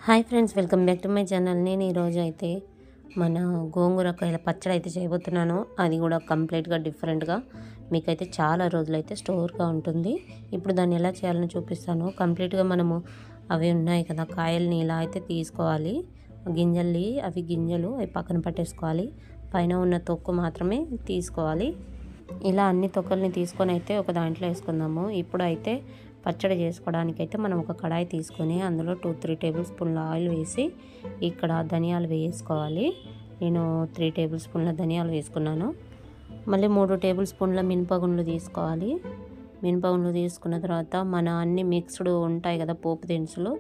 Hi friends, welcome back to my channel. నేను ఈరోజు అయితే మన గోంగూరకాయల పచ్చడి అయితే చేయబోతున్నాను. అది కూడా కంప్లీట్గా డిఫరెంట్గా మీకైతే చాలా రోజులైతే స్టోర్గా ఉంటుంది. ఇప్పుడు దాన్ని ఎలా చేయాలని చూపిస్తాను. కంప్లీట్గా మనము అవి ఉన్నాయి కదా కాయల్ని ఇలా అయితే తీసుకోవాలి. గింజలు అవి పక్కన పట్టేసుకోవాలి. పైన ఉన్న తొక్కు మాత్రమే తీసుకోవాలి. ఇలా అన్ని తొక్కల్ని తీసుకొని అయితే ఒక దాంట్లో వేసుకుందాము. ఇప్పుడు అయితే పచ్చడి చేసుకోవడానికైతే మనం ఒక కడాయి తీసుకొని అందులో 2-3 టేబుల్ స్పూన్ల ఆయిల్ వేసి ఇక్కడ ధనియాలు వేసుకోవాలి. నేను 3 టేబుల్ స్పూన్ల ధనియాలు వేసుకున్నాను. మళ్ళీ 3 టేబుల్ స్పూన్ల మినపగుండ్లు తీసుకోవాలి. మినపగుండ్లు తీసుకున్న తర్వాత మన అన్ని మిక్స్డ్ ఉంటాయి కదా పోపు దినుసులు,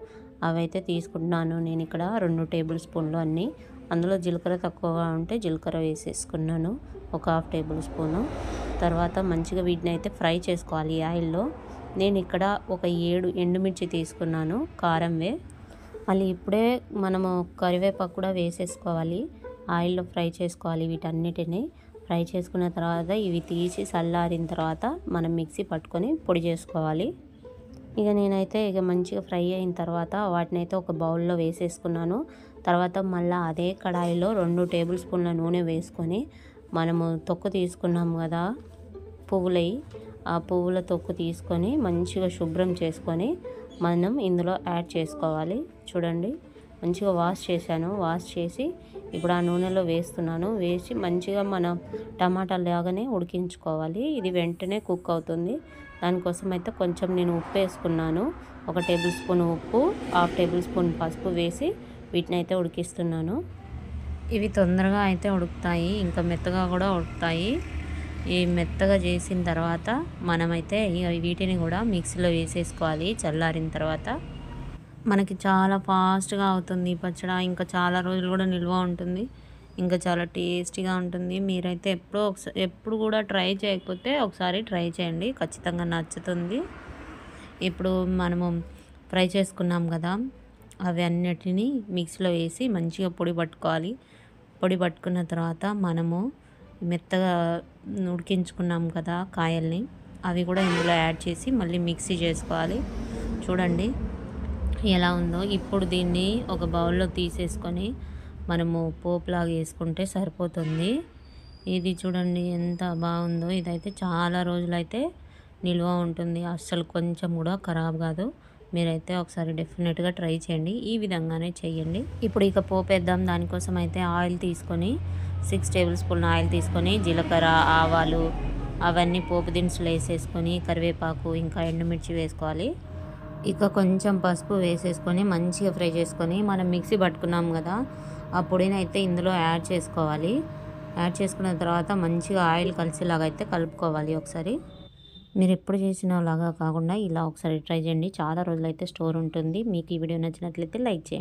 అవైతే తీసుకుంటున్నాను. నేను ఇక్కడ 2 టేబుల్ స్పూన్లు అన్నీ. అందులో జీలకర్ర తక్కువగా ఉంటే జీలకర్ర వేసేసుకున్నాను, ఒక 1/2 టేబుల్ స్పూను. తర్వాత మంచిగా వీటిని అయితే ఫ్రై చేసుకోవాలి ఆయిల్లో. నేను ఇక్కడ ఒక 7 ఎండుమిర్చి తీసుకున్నాను, కారంవే. మళ్ళీ ఇప్పుడే మనము కరివేపాకు కూడా వేసేసుకోవాలి. ఆయిల్లో ఫ్రై చేసుకోవాలి. వీటన్నిటిని ఫ్రై చేసుకున్న తర్వాత ఇవి తీసి చల్లారిన తర్వాత మనం మిక్సీ పట్టుకొని పొడి చేసుకోవాలి. నేనైతే మంచిగా ఫ్రై అయిన తర్వాత వాటిని అయితే ఒక బౌల్లో వేసేసుకున్నాను. తర్వాత మళ్ళీ అదే కడాయిలో 2 టేబుల్ స్పూన్ల నూనె వేసుకొని మనము తొక్కు తీసుకున్నాము కదా పువ్వులవి, ఆ పువ్వుల తొక్కు తీసుకొని మంచిగా శుభ్రం చేసుకొని మనం ఇందులో యాడ్ చేసుకోవాలి. చూడండి, మంచిగా వాష్ చేశాను. వాష్ చేసి ఇప్పుడు ఆ నూనెలో వేస్తున్నాను. వేసి మంచిగా మనం టమాటా లాగానే ఉడికించుకోవాలి. ఇది వెంటనే కుక్ అవుతుంది. దానికోసం అయితే కొంచెం నేను ఉప్పు వేసుకున్నాను. 1 టేబుల్ స్పూన్ ఉప్పు, 1/2 టేబుల్ స్పూన్ పసుపు వేసి వీటిని అయితే ఉడికిస్తున్నాను. ఇవి తొందరగా అయితే ఉడుకుతాయి, ఇంకా మెత్తగా కూడా ఉడుకుతాయి. ఈ మెత్తగా చేసిన తర్వాత మనమైతే వీటిని కూడా మిక్సీలో వేసేసుకోవాలి. చల్లారిన తర్వాత మనకి చాలా ఫాస్ట్గా అవుతుంది ఈ పచ్చడి. ఇంకా చాలా రోజులు కూడా నిల్వ ఉంటుంది. ఇంకా చాలా టేస్టీగా ఉంటుంది. మీరైతే ఎప్పుడు కూడా ట్రై చేయకపోతే ఒకసారి ట్రై చేయండి, ఖచ్చితంగా నచ్చుతుంది. ఇప్పుడు మనము ఫ్రై చేసుకున్నాం కదా, అవి అన్నిటినీ మిక్సీలో వేసి మంచిగా పొడి పట్టుకోవాలి. పొడి పట్టుకున్న తర్వాత మనము మెత్తగా ఉడికించుకున్నాం కదా కాయల్ని, అవి కూడా ఇందులో యాడ్ చేసి మళ్ళీ మిక్సీ చేసుకోవాలి. చూడండి ఎలా ఉందో. ఇప్పుడు దీన్ని ఒక బౌల్లో తీసేసుకొని మనము పోపులాగా వేసుకుంటే సరిపోతుంది. ఇది చూడండి ఎంత బాగుందో. ఇదైతే చాలా రోజులైతే నిల్వ ఉంటుంది, అస్సలు కొంచెం కూడా ఖరాబ్ కాదు. మీరైతే ఒకసారి డెఫినెట్గా ట్రై చేయండి, ఈ విధంగానే చేయండి. ఇప్పుడు ఇక పోపు వేద్దాం. దానికోసం అయితే ఆయిల్ తీసుకొని 6 టేబుల్ స్పూన్ ఆయిల్ తీసుకొని జీలకర్ర, ఆవాలు అవన్నీ పోపు దినుసులు వేసేసుకొని కరివేపాకు ఇంకా ఎండుమిర్చి వేసుకోవాలి. ఇక కొంచెం పసుపు వేసేసుకొని మంచిగా ఫ్రై చేసుకొని మనం మిక్సీ పట్టుకున్నాం కదా ఆ పొడిని అయితే ఇందులో యాడ్ చేసుకోవాలి. యాడ్ చేసుకున్న తర్వాత మంచిగా ఆయిల్ కలిసేలాగా అయితే కలుపుకోవాలి. ఒకసారి మీరు ఎప్పుడు చేసిన లాగా కాకుండా ఇలా ఒకసారి ట్రై చేయండి. చాలా రోజులైతే స్టోర్ ఉంటుంది. మీకు ఈ వీడియో నచ్చినట్లయితే లైక్ చేయండి.